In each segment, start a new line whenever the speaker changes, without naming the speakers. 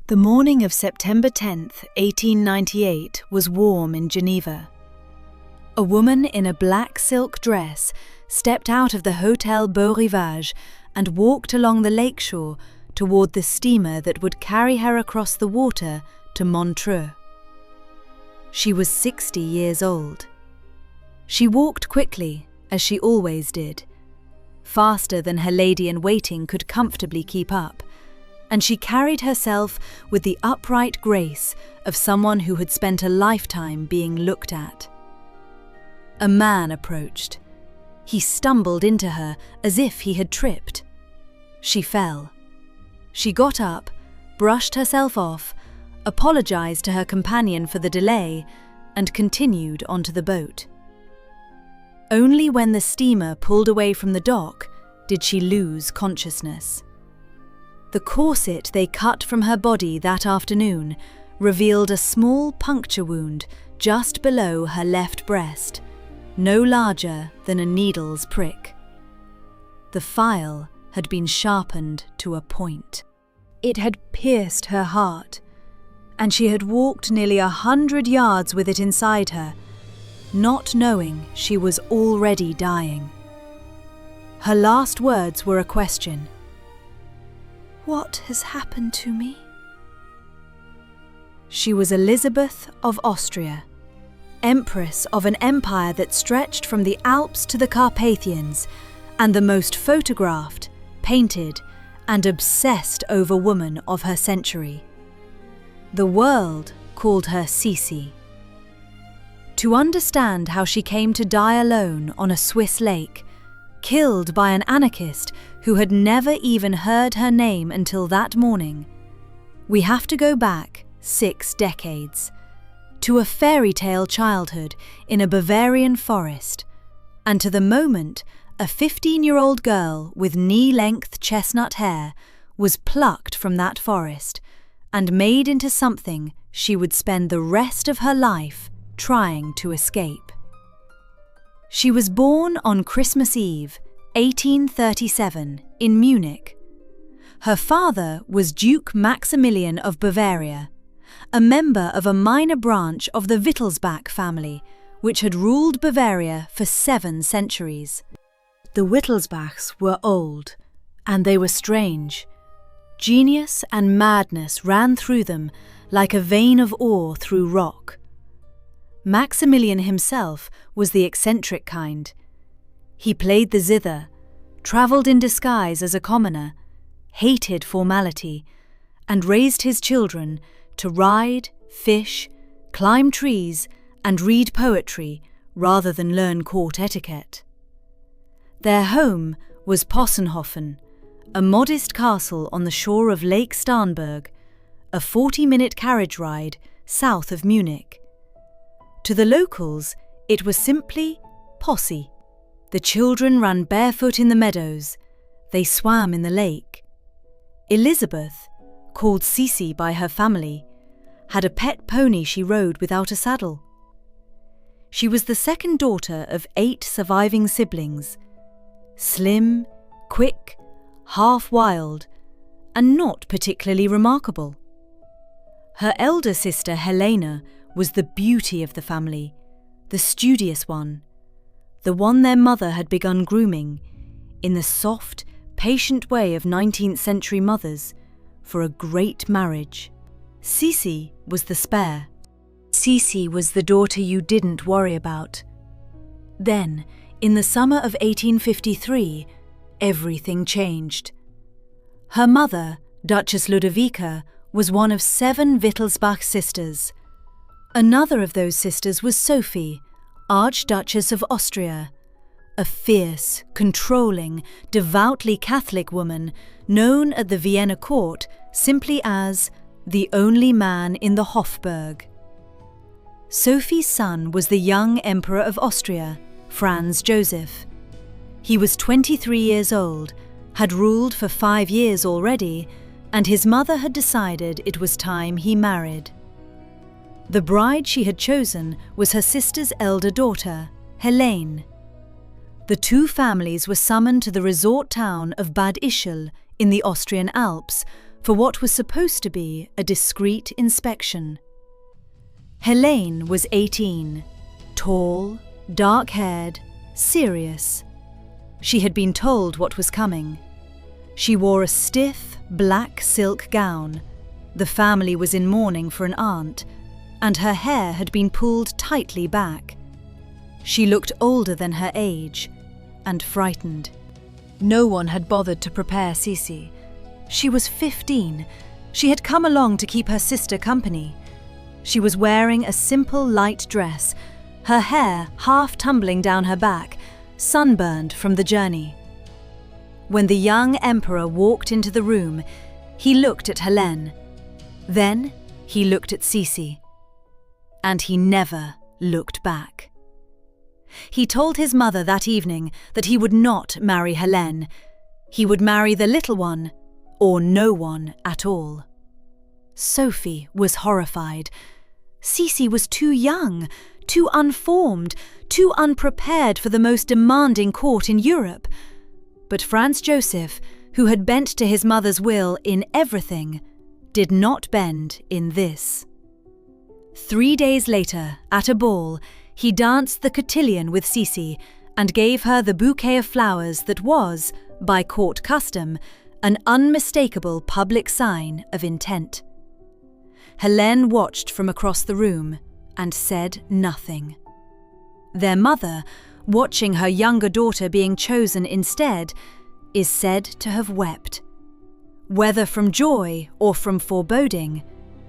The morning of September 10th, 1898 was warm in Geneva. A woman in a black silk dress stepped out of the Hotel Beau Rivage and walked along the lakeshore toward the steamer that would carry her across the water to Montreux. She was 60 years old. She walked quickly, as she always did, faster than her lady-in-waiting could comfortably keep up, and she carried herself with the upright grace of someone who had spent a lifetime being looked at. A man approached. He stumbled into her as if he had tripped. She fell. She got up, brushed herself off, apologized to her companion for the delay, and continued onto the boat. Only when the steamer pulled away from the dock did she lose consciousness. The corset they cut from her body that afternoon revealed a small puncture wound just below her left breast, no larger than a needle's prick. The file had been sharpened to a point. It had pierced her heart, and she had walked nearly 100 yards with it inside her, not knowing she was already dying. Her last words were a question. "What has happened to me?" She was Elisabeth of Austria, Empress of an empire that stretched from the Alps to the Carpathians, and the most photographed, painted, and obsessed over woman of her century. The world called her Sisi. To understand how she came to die alone on a Swiss lake, killed by an anarchist who had never even heard her name until that morning, we have to go back 6 decades, to a fairy tale childhood in a Bavarian forest, and to the moment a 15-year-old girl with knee-length chestnut hair was plucked from that forest and made into something she would spend the rest of her life trying to escape. She was born on Christmas Eve, 1837, in Munich. Her father was Duke Maximilian of Bavaria, a member of a minor branch of the Wittelsbach family, which had ruled Bavaria for 7 centuries. The Wittelsbachs were old, and they were strange. Genius and madness ran through them like a vein of ore through rock. Maximilian himself was the eccentric kind. He played the zither, travelled in disguise as a commoner, hated formality, and raised his children to ride, fish, climb trees, and read poetry rather than learn court etiquette. Their home was Possenhofen, a modest castle on the shore of Lake Starnberg, a 40-minute carriage ride south of Munich. To the locals, it was simply Posse. The children ran barefoot in the meadows. They swam in the lake. Elisabeth, called Sisi by her family, had a pet pony she rode without a saddle. She was the second daughter of 8 surviving siblings, slim, quick, half-wild, and not particularly remarkable. Her elder sister Helena was the beauty of the family, the studious one, the one their mother had begun grooming, in the soft, patient way of 19th century mothers, for a great marriage. Sisi was the spare. Sisi was the daughter you didn't worry about. Then, in the summer of 1853, everything changed. Her mother, Duchess Ludovica, was one of 7 Wittelsbach sisters. Another of those sisters was Sophie, Archduchess of Austria, a fierce, controlling, devoutly Catholic woman known at the Vienna court simply as the only man in the Hofburg. Sophie's son was the young Emperor of Austria, Franz Joseph. He was 23 years old, had ruled for 5 years already, and his mother had decided it was time he married. The bride she had chosen was her sister's elder daughter, Helene. The 2 families were summoned to the resort town of Bad Ischl in the Austrian Alps for what was supposed to be a discreet inspection. Helene was 18, tall, dark-haired, serious. She had been told what was coming. She wore a stiff, black silk gown. The family was in mourning for an aunt, and her hair had been pulled tightly back. She looked older than her age, and frightened. No one had bothered to prepare Sisi. She was 15. She had come along to keep her sister company. She was wearing a simple light dress, her hair half tumbling down her back, sunburned from the journey. When the young emperor walked into the room, he looked at Helene. Then he looked at Sisi. And he never looked back. He told his mother that evening that he would not marry Helene. He would marry the little one, or no one at all. Sophie was horrified. Sisi was too young, too unformed, too unprepared for the most demanding court in Europe. But Franz Joseph, who had bent to his mother's will in everything, did not bend in this. 3 days later, at a ball, he danced the cotillion with Sisi and gave her the bouquet of flowers that was, by court custom, an unmistakable public sign of intent. Helene watched from across the room and said nothing. Their mother, watching her younger daughter being chosen instead, is said to have wept. Whether from joy or from foreboding,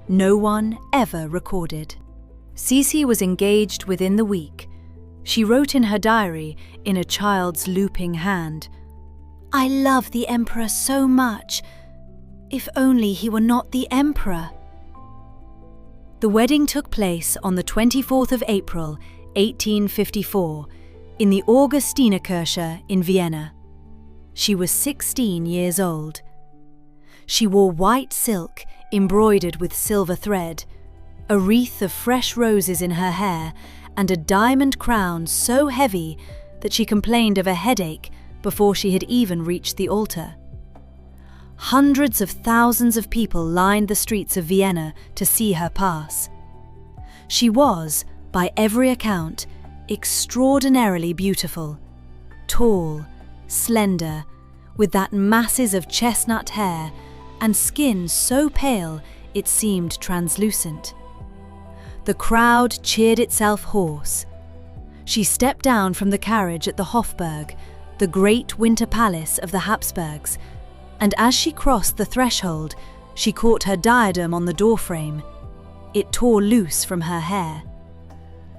no one ever recorded. Sisi was engaged within the week. She wrote in her diary, in a child's looping hand, "I love the emperor so much. If only he were not the emperor." The wedding took place on the 24th of April, 1854, in the Augustinerkirche in Vienna. She was 16 years old. She wore white silk embroidered with silver thread, a wreath of fresh roses in her hair, and a diamond crown so heavy that she complained of a headache before she had even reached the altar. Hundreds of thousands of people lined the streets of Vienna to see her pass. She was, by every account, extraordinarily beautiful, tall, slender, with that masses of chestnut hair and skin so pale it seemed translucent. The crowd cheered itself hoarse. She stepped down from the carriage at the Hofburg, the great winter palace of the Habsburgs, and as she crossed the threshold, she caught her diadem on the doorframe. It tore loose from her hair.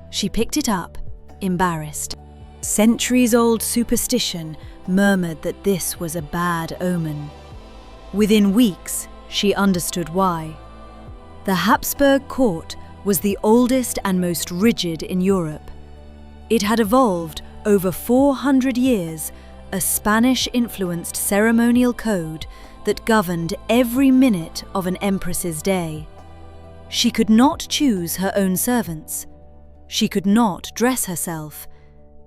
She picked it up, embarrassed. Centuries-old superstition murmured that this was a bad omen. Within weeks, she understood why. The Habsburg court was the oldest and most rigid in Europe. It had evolved over 400 years, a Spanish-influenced ceremonial code that governed every minute of an empress's day. She could not choose her own servants. She could not dress herself.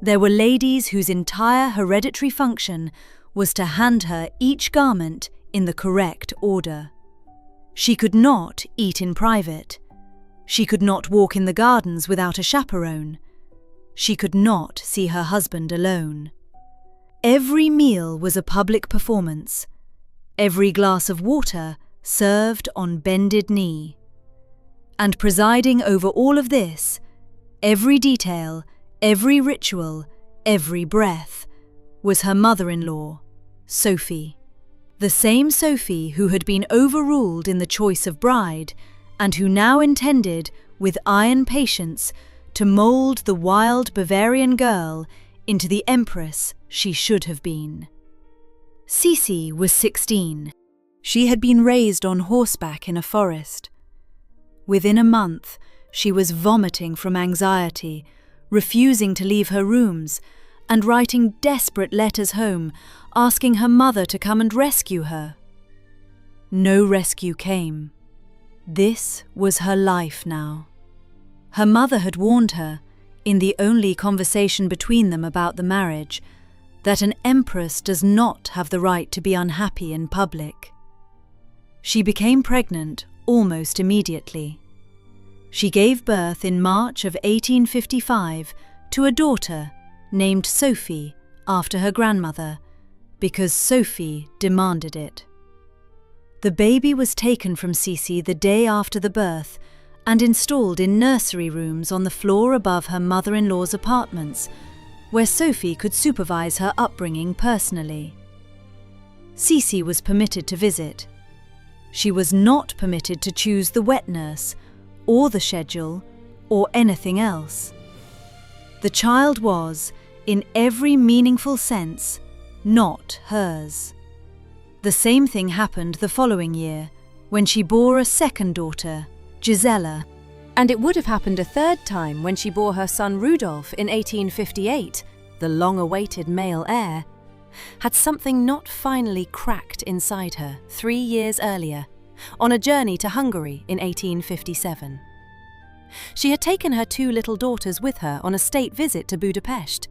There were ladies whose entire hereditary function was to hand her each garment in the correct order. She could not eat in private. She could not walk in the gardens without a chaperone. She could not see her husband alone. Every meal was a public performance. Every glass of water served on bended knee. And presiding over all of this, every detail, every ritual, every breath, was her mother-in-law, Sophie. The same Sophie who had been overruled in the choice of bride, and who now intended, with iron patience, to mould the wild Bavarian girl into the empress she should have been. Sisi was 16. She had been raised on horseback in a forest. Within a month, she was vomiting from anxiety, refusing to leave her rooms, and writing desperate letters home, asking her mother to come and rescue her. No rescue came. This was her life now. Her mother had warned her, in the only conversation between them about the marriage, that an empress does not have the right to be unhappy in public. She became pregnant almost immediately. She gave birth in March of 1855 to a daughter named Sophie after her grandmother, because Sophie demanded it. The baby was taken from Sisi the day after the birth and installed in nursery rooms on the floor above her mother-in-law's apartments, where Sophie could supervise her upbringing personally. Sisi was permitted to visit. She was not permitted to choose the wet nurse, or the schedule, or anything else. The child was, in every meaningful sense, not hers. The same thing happened the following year, when she bore a second daughter, Gisela.
And it would have happened a third time when she bore her son Rudolf in 1858, the long-awaited male heir, had something not finally cracked inside her 3 years earlier, on a journey to Hungary in 1857. She had taken her 2 little daughters with her on a state visit to Budapest.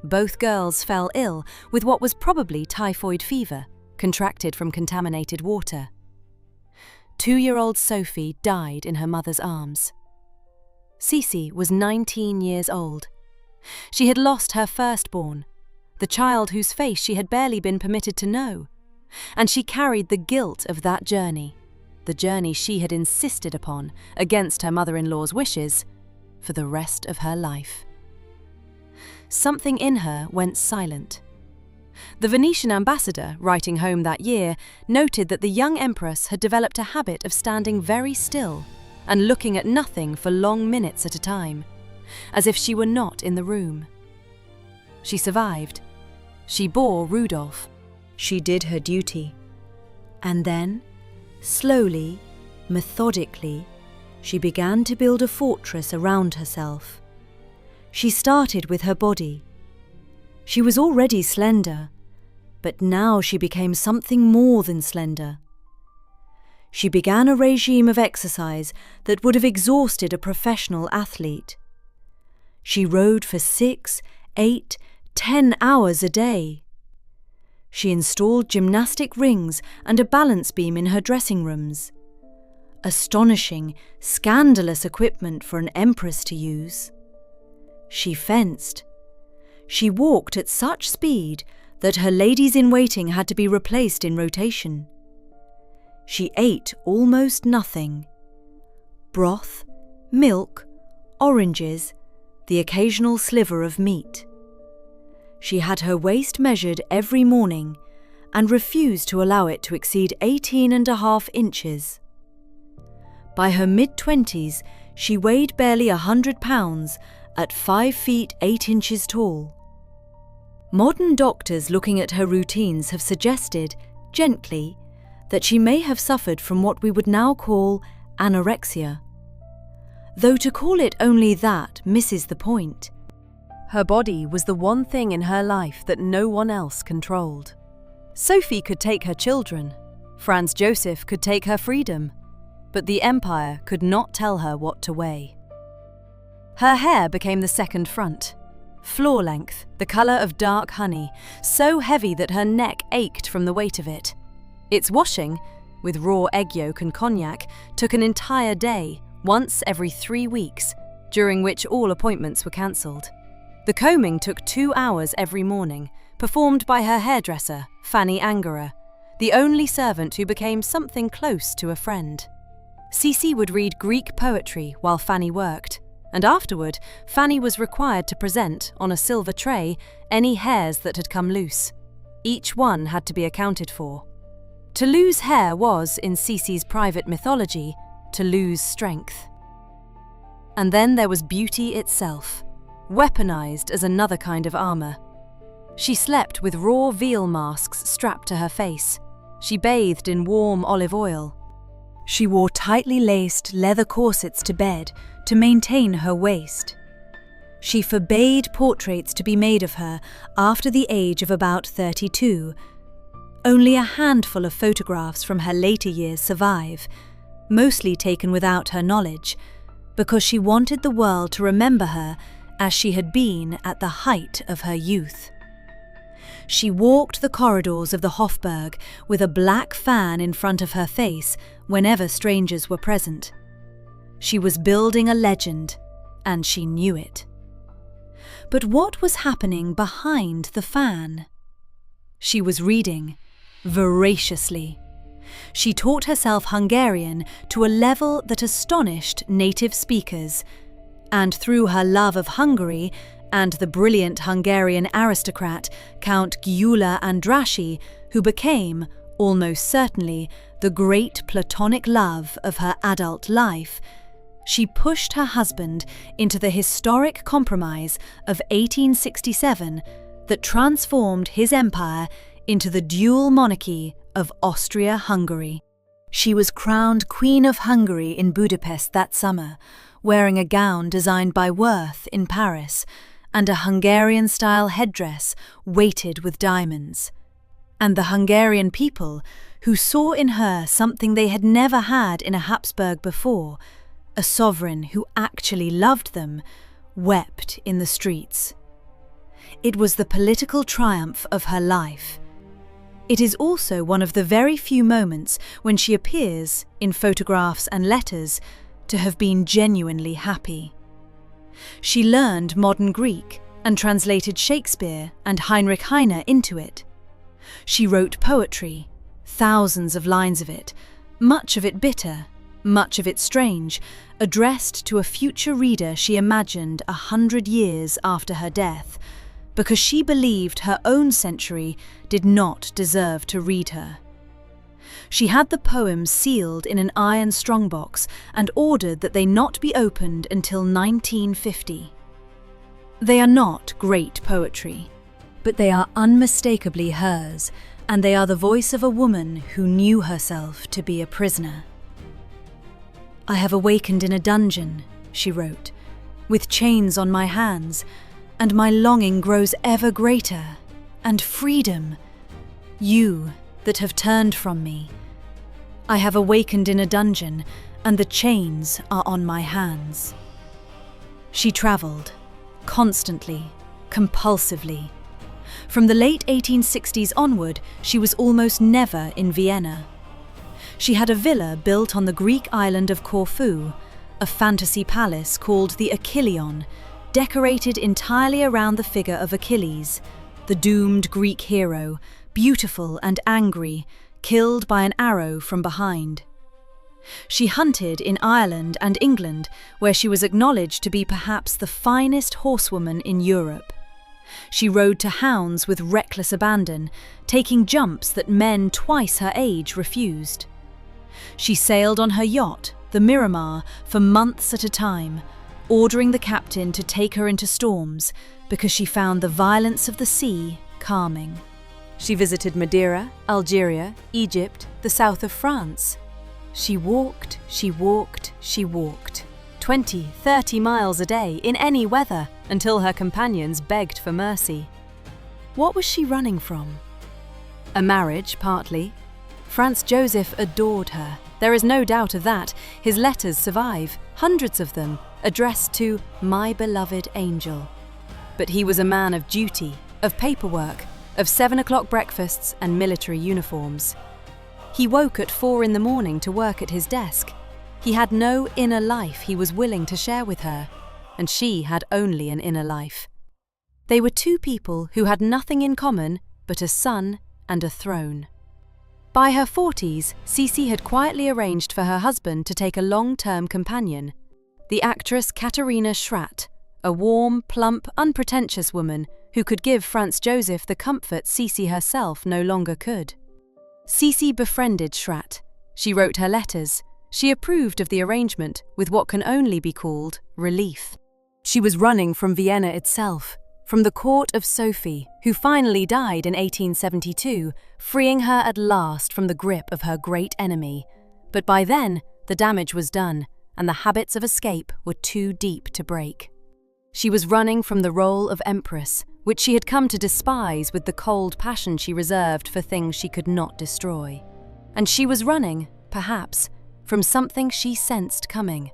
Both girls fell ill with what was probably typhoid fever, contracted from contaminated water. 2-year-old Sophie died in her mother's arms. Sisi was 19 years old. She had lost her firstborn, the child whose face she had barely been permitted to know, and she carried the guilt of that journey, the journey she had insisted upon against her mother-in-law's wishes, for the rest of her life. Something in her went silent. The Venetian ambassador, writing home that year, noted that the young empress had developed a habit of standing very still and looking at nothing for long minutes at a time, as if she were not in the room. She survived. She bore Rudolf.
She did her duty. And then, slowly, methodically, she began to build a fortress around herself. She started with her body. She was already slender, but now she became something more than slender. She began a regime of exercise that would have exhausted a professional athlete. She rode for 6, 8, 10 hours a day. She installed gymnastic rings and a balance beam in her dressing rooms. Astonishing, scandalous equipment for an empress to use. She fenced. She walked at such speed that her ladies-in-waiting had to be replaced in rotation. She ate almost nothing. Broth, milk, oranges, the occasional sliver of meat. She had her waist measured every morning and refused to allow it to exceed 18.5 inches. By her mid-20s, she weighed barely 100 pounds at 5 feet 8 inches tall. Modern doctors looking at her routines have suggested, gently, that she may have suffered from what we would now call anorexia. Though to call it only that misses the point.
Her body was the one thing in her life that no one else controlled. Sophie could take her children. Franz Joseph could take her freedom. But the empire could not tell her what to weigh. Her hair became the second front. Floor length, the colour of dark honey, so heavy that her neck ached from the weight of it. Its washing, with raw egg yolk and cognac, took an entire day, once every 3 weeks, during which all appointments were cancelled. The combing took 2 hours every morning, performed by her hairdresser, Fanny Angera, the only servant who became something close to a friend. Sisi would read Greek poetry while Fanny worked, and afterward, Fanny was required to present, on a silver tray, any hairs that had come loose. Each one had to be accounted for. To lose hair was, in Sisi's private mythology, to lose strength. And then there was beauty itself, weaponized as another kind of armor. She slept with raw veal masks strapped to her face. She bathed in warm olive oil. She wore tightly laced leather corsets to bed to maintain her waist. She forbade portraits to be made of her after the age of about 32. Only a handful of photographs from her later years survive, mostly taken without her knowledge, because she wanted the world to remember her as she had been at the height of her youth.
She walked the corridors of the Hofburg with a black fan in front of her face whenever strangers were present. She was building a legend, and she knew it. But what was happening behind the fan? She was reading, voraciously. She taught herself Hungarian to a level that astonished native speakers, and through her love of Hungary and the brilliant Hungarian aristocrat Count Gyula Andrássy, who became, almost certainly, the great platonic love of her adult life, she pushed her husband into the historic compromise of 1867 that transformed his empire into the dual monarchy of Austria-Hungary. She was crowned Queen of Hungary in Budapest that summer, wearing a gown designed by Worth in Paris and a Hungarian-style headdress weighted with diamonds. And the Hungarian people, who saw in her something they had never had in a Habsburg before, a sovereign who actually loved them, wept in the streets. It was the political triumph of her life. It is also one of the very few moments when she appears, in photographs and letters, to have been genuinely happy. She learned modern Greek and translated Shakespeare and Heinrich Heine into it. She wrote poetry, thousands of lines of it, much of it bitter, much of it strange, addressed to a future reader she imagined 100 years after her death, because she believed her own century did not deserve to read her. She had the poems sealed in an iron strongbox and ordered that they not be opened until 1950. They are not great poetry, but they are unmistakably hers, and they are the voice of a woman who knew herself to be a prisoner. "I have awakened in a dungeon," she wrote, "with chains on my hands, and my longing grows ever greater, and freedom, you that have turned from me. I have awakened in a dungeon, and the chains are on my hands." She travelled, constantly, compulsively. From the late 1860s onward, she was almost never in Vienna. She had a villa built on the Greek island of Corfu, a fantasy palace called the Achilleon, decorated entirely around the figure of Achilles, the doomed Greek hero, beautiful and angry, killed by an arrow from behind. She hunted in Ireland and England, where she was acknowledged to be perhaps the finest horsewoman in Europe. She rode to hounds with reckless abandon, taking jumps that men twice her age refused. She sailed on her yacht, the Miramar, for months at a time, ordering the captain to take her into storms because she found the violence of the sea calming. She visited Madeira, Algeria, Egypt, the south of France. She walked, she walked, she walked, 20, 30 miles a day in any weather until her companions begged for mercy. What was she running from? A marriage, partly. Franz Joseph adored her. There is no doubt of that. His letters survive, hundreds of them, addressed to "my beloved angel." But he was a man of duty, of paperwork, of 7 o'clock breakfasts and military uniforms. He woke at 4 in the morning to work at his desk. He had no inner life he was willing to share with her, and she had only an inner life. They were two people who had nothing in common but a son and a throne. By her 40s, Sisi had quietly arranged for her husband to take a long-term companion, the actress Katharina Schratt, a warm, plump, unpretentious woman who could give Franz Joseph the comfort Sisi herself no longer could. Sisi befriended Schratt. She wrote her letters. She approved of the arrangement with what can only be called relief. She was running from Vienna itself, from the court of Sophie, who finally died in 1872, freeing her at last from the grip of her great enemy. But by then, the damage was done, and the habits of escape were too deep to break. She was running from the role of empress, which she had come to despise with the cold passion she reserved for things she could not destroy. And she was running, perhaps, from something she sensed coming,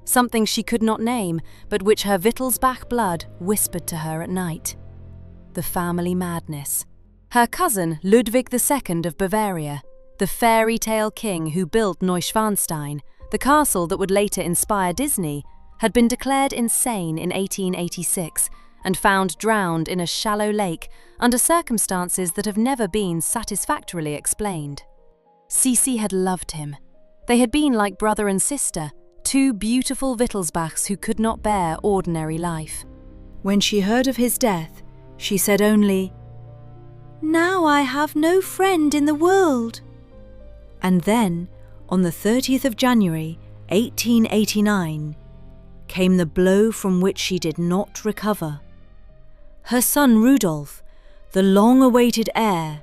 something she could not name, but which her Wittelsbach blood whispered to her at night. The family madness,
Her cousin Ludwig II of Bavaria, the fairy tale king who built Neuschwanstein, the castle that would later inspire Disney, had been declared insane in 1886 and found drowned in a shallow lake under circumstances that have never been satisfactorily explained. Sisi had loved him. They had been like brother and sister, two beautiful Wittelsbachs who could not bear ordinary life.
When she heard of his death, she said only, "Now I have no friend in the world." And then, on the 30th of January, 1889, came the blow from which she did not recover. Her son Rudolf, the long-awaited heir,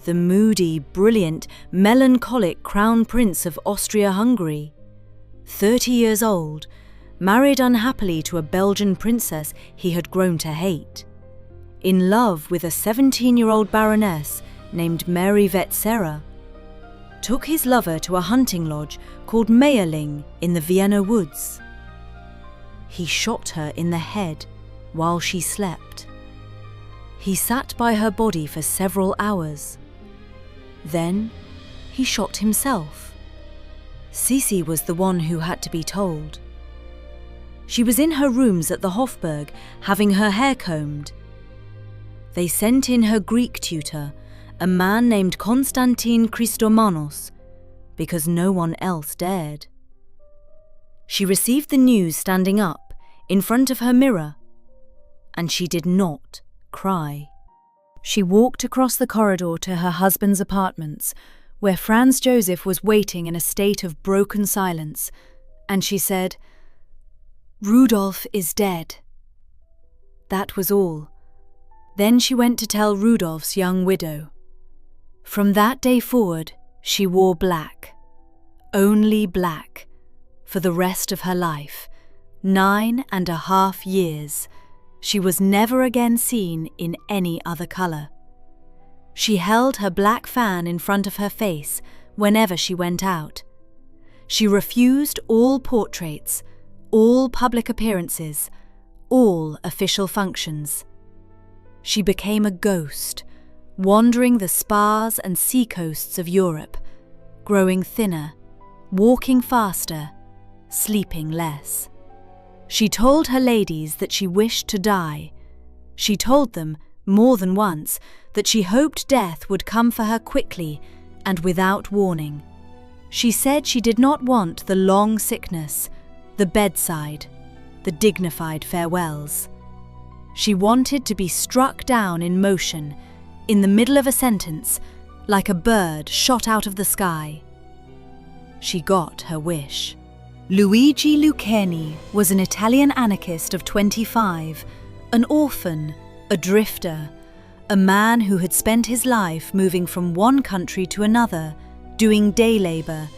the moody, brilliant, melancholic Crown Prince of Austria-Hungary, 30 years old, married unhappily to a Belgian princess he had grown to hate, in love with a 17-year-old baroness named Mary Wetzera, took his lover to a hunting lodge called Mayerling in the Vienna woods. He shot her in the head while she slept. He sat by her body for several hours. Then he shot himself. Sisi was the one who had to be told. She was in her rooms at the Hofburg, having her hair combed. They sent in her Greek tutor, a man named Konstantin Christomanos, because no one else dared. She received the news standing up, in front of her mirror, and she did not cry. She walked across the corridor to her husband's apartments, where Franz Joseph was waiting in a state of broken silence, and she said, "Rudolf is dead." That was all. Then she went to tell Rudolf's young widow. From that day forward, she wore black, only black, for the rest of her life, 9.5 years. She was never again seen in any other colour. She held her black fan in front of her face whenever she went out. She refused all portraits, all public appearances, all official functions. She became a ghost, wandering the spas and seacoasts of Europe, growing thinner, walking faster, sleeping less. She told her ladies that she wished to die. She told them, more than once, that she hoped death would come for her quickly and without warning. She said she did not want the long sickness, the bedside, the dignified farewells. She wanted to be struck down in motion, in the middle of a sentence, like a bird shot out of the sky. She got her wish. Luigi Lucchini was an Italian anarchist of 25, an orphan, a drifter, a man who had spent his life moving from one country to another, doing day labour,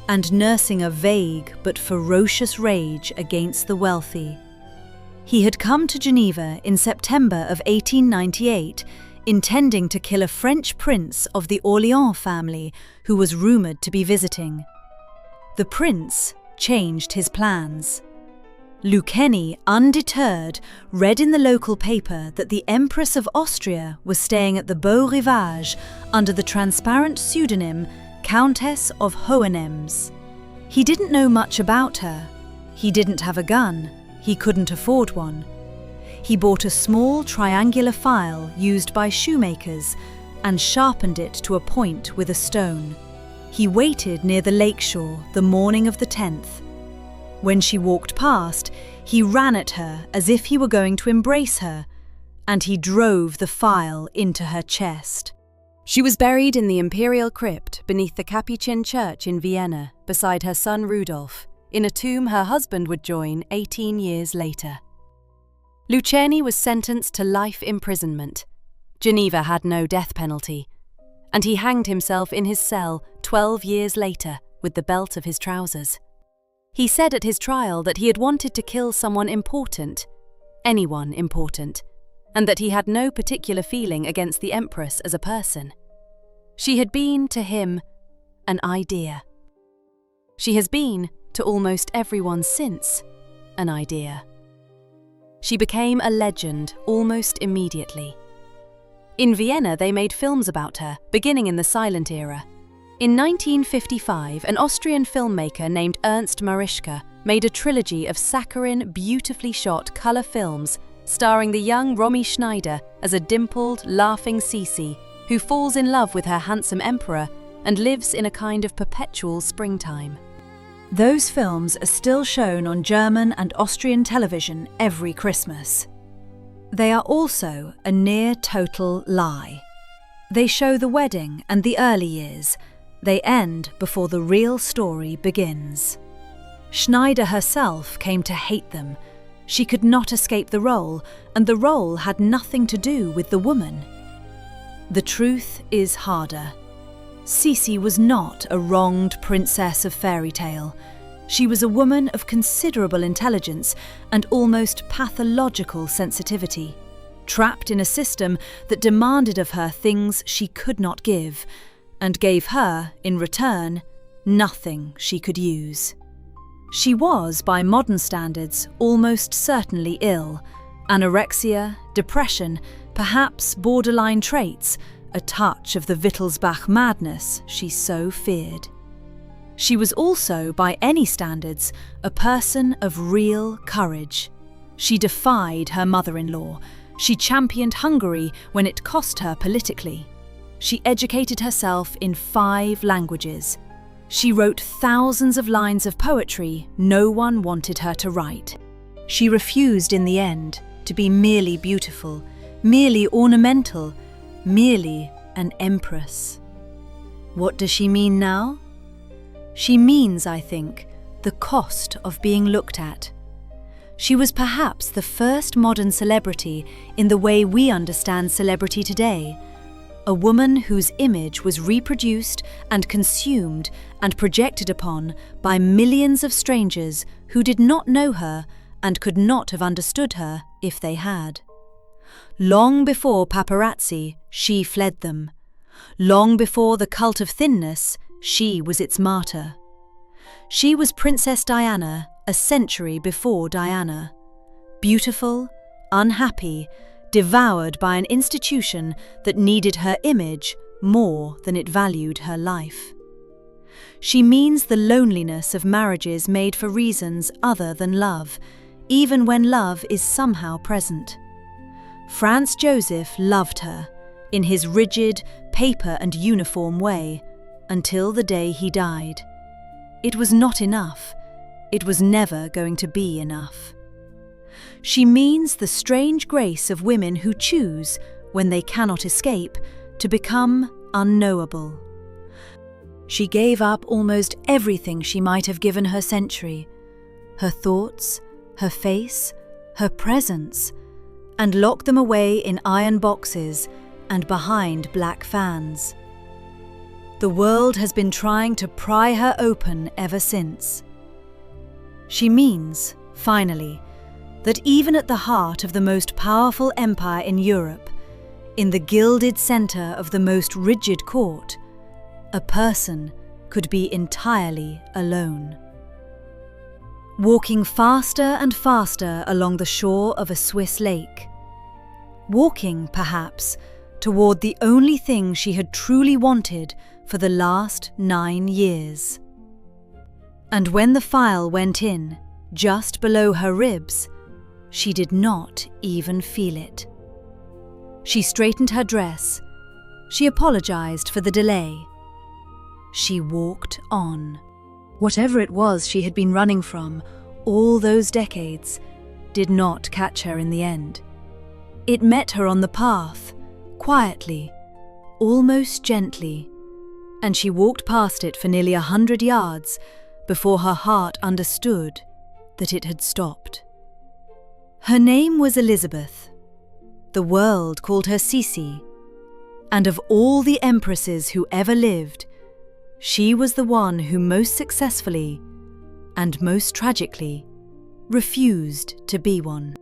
and nursing a vague but ferocious rage against the wealthy. He had come to Geneva in September of 1898, intending to kill a French prince of the Orléans family who was rumoured to be visiting. The prince changed his plans. Lucchini, undeterred, read in the local paper that the Empress of Austria was staying at the Beau Rivage under the transparent pseudonym Countess of Hohenems. He didn't know much about her. He didn't have a gun. He couldn't afford one. He bought a small triangular file used by shoemakers and sharpened it to a point with a stone. He waited near the lakeshore the morning of the 10th. When she walked past, he ran at her as if he were going to embrace her, and he drove the file into her chest.
She was buried in the imperial crypt beneath the Capuchin church in Vienna, beside her son Rudolf, in a tomb her husband would join 18 years later. Lucchini was sentenced to life imprisonment. Geneva had no death penalty, and he hanged himself in his cell 12 years later with the belt of his trousers. He said at his trial that he had wanted to kill someone important, anyone important, and that he had no particular feeling against the Empress as a person. She had been, to him, an idea. She has been, to almost everyone since, an idea. She became a legend almost immediately. In Vienna, they made films about her, beginning in the silent era. In 1955, an Austrian filmmaker named Ernst Marischka made a trilogy of saccharine, beautifully shot colour films starring the young Romy Schneider as a dimpled, laughing Sisi who falls in love with her handsome emperor and lives in a kind of perpetual springtime. Those films are still shown on German and Austrian television every Christmas. They are also a near-total lie. They show the wedding and the early years. They end before the real story begins. Schneider herself came to hate them. She could not escape the role, and the role had nothing to do with the woman. The truth is harder. Sisi was not a wronged princess of fairy tale. She was a woman of considerable intelligence and almost pathological sensitivity, trapped in a system that demanded of her things she could not give, and gave her, in return, nothing she could use. She was, by modern standards, almost certainly ill. Anorexia, depression, perhaps borderline traits, a touch of the Wittelsbach madness she so feared. She was also, by any standards, a person of real courage. She defied her mother-in-law. She championed Hungary when it cost her politically. She educated herself in 5 languages. She wrote thousands of lines of poetry no one wanted her to write. She refused in the end to be merely beautiful, merely ornamental, merely an empress. What does she mean now? She means, I think, the cost of being looked at. She was perhaps the first modern celebrity in the way we understand celebrity today. A woman whose image was reproduced and consumed and projected upon by millions of strangers who did not know her and could not have understood her if they had. Long before paparazzi, she fled them. Long before the cult of thinness, she was its martyr. She was Princess Diana a century before Diana. Beautiful, unhappy, devoured by an institution that needed her image more than it valued her life. She means the loneliness of marriages made for reasons other than love, even when love is somehow present. Franz Joseph loved her, in his rigid, paper and uniform way, until the day he died. It was not enough. It was never going to be enough. She means the strange grace of women who choose, when they cannot escape, to become unknowable. She gave up almost everything she might have given her century, her thoughts, her face, her presence, and locked them away in iron boxes and behind black fans. The world has been trying to pry her open ever since. She means, finally, that even at the heart of the most powerful empire in Europe, in the gilded centre of the most rigid court, a person could be entirely alone. Walking faster and faster along the shore of a Swiss lake. Walking, perhaps, toward the only thing she had truly wanted for the last 9 years. And when the file went in, just below her ribs, she did not even feel it. She straightened her dress. She apologized for the delay. She walked on. Whatever it was she had been running from all those decades did not catch her in the end. It met her on the path, quietly, almost gently, and she walked past it for nearly 100 yards before her heart understood that it had stopped. Her name was Elisabeth. The world called her Sisi, and of all the empresses who ever lived, she was the one who most successfully and most tragically refused to be one.